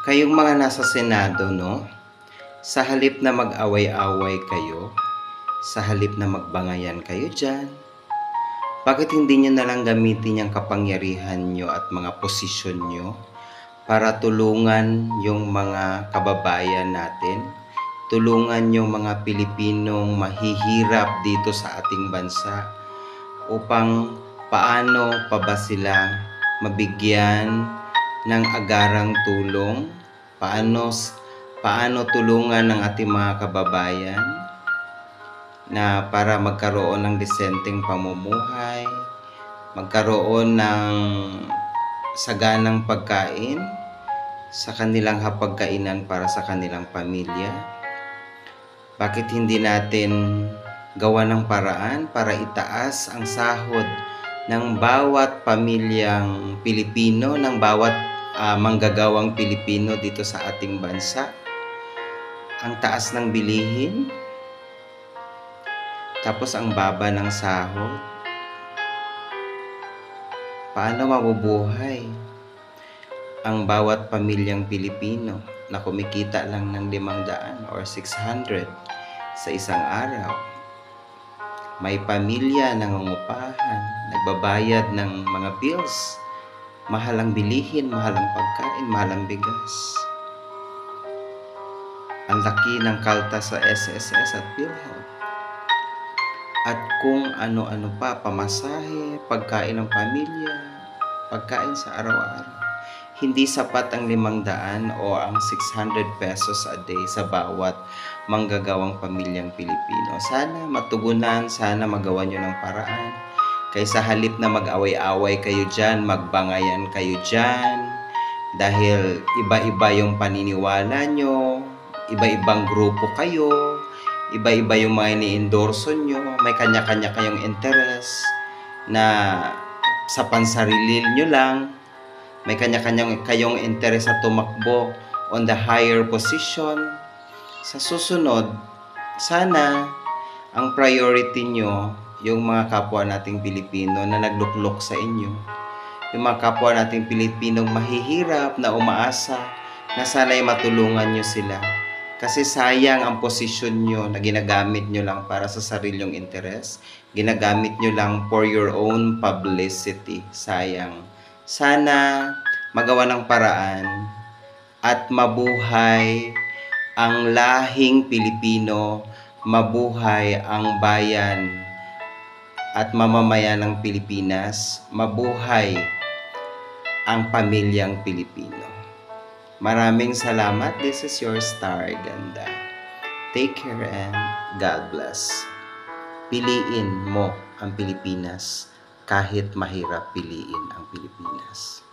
Kayong mga nasa Senado, no? Sa halip na mag-away-away kayo, sa halip na magbangayan kayo dyan, bakit hindi nyo nalang gamitin yung kapangyarihan nyo at mga posisyon nyo para tulungan yung mga kababayan natin, tulungan yung mga Pilipinong mahihirap dito sa ating bansa upang paano pa ba sila mabigyan ng agarang tulong, paano tulungan ng ating mga kababayan na para magkaroon ng disenteng pamumuhay, magkaroon ng saganang pagkain sa kanilang hapagkainan para sa kanilang pamilya. Bakit hindi natin gawa ng paraan para itaas ang sahod ng bawat pamilyang Pilipino, ng bawat manggagawang Pilipino dito sa ating bansa? Ang taas ng bilihin, tapos ang baba ng sahod. Paano mabubuhay ang bawat pamilyang Pilipino na kumikita lang ng 500 or 600 sa isang araw? May pamilya nangungupahan, nagbabayad ng mga bills, mahal ang bilihin, mahal ang pagkain, mahal ang bigas. Ang laki ng kalta sa SSS at PhilHealth. At kung ano-ano pa, pamasahe, pagkain ng pamilya, pagkain sa araw-araw. Hindi sapat ang 500 o ang 600 pesos a day sa bawat manggagawang pamilyang Pilipino. Sana matugunan, sana magawa nyo ng paraan. Kaysa halip na mag-away-away kayo dyan, magbangayan kayo dyan, dahil iba-iba yung paniniwala nyo, iba-ibang grupo kayo, iba-iba yung mga ini-endorso nyo, may kanya-kanya kayong interes na sa pansarili nyo lang, may kanya-kanyang kayong interes sa tumakbo on the higher position. Sa susunod, sana ang priority nyo yung mga kapwa nating Pilipino na nagluklok sa inyo, yung mga kapwa nating Pilipinong mahihirap na umaasa na sana'y matulungan nyo sila. Kasi sayang ang posisyon nyo na ginagamit nyo lang para sa sarilyong interes. Ginagamit nyo lang for your own publicity. Sayang. Sana magawa ng paraan at mabuhay ang lahing Pilipino, mabuhay ang bayan at mamamayan ng Pilipinas, mabuhay ang pamilyang Pilipino. Maraming salamat. This is your Star Ganda. Take care and God bless. Piliin mo ang Pilipinas kahit mahirap piliin ang Pilipinas.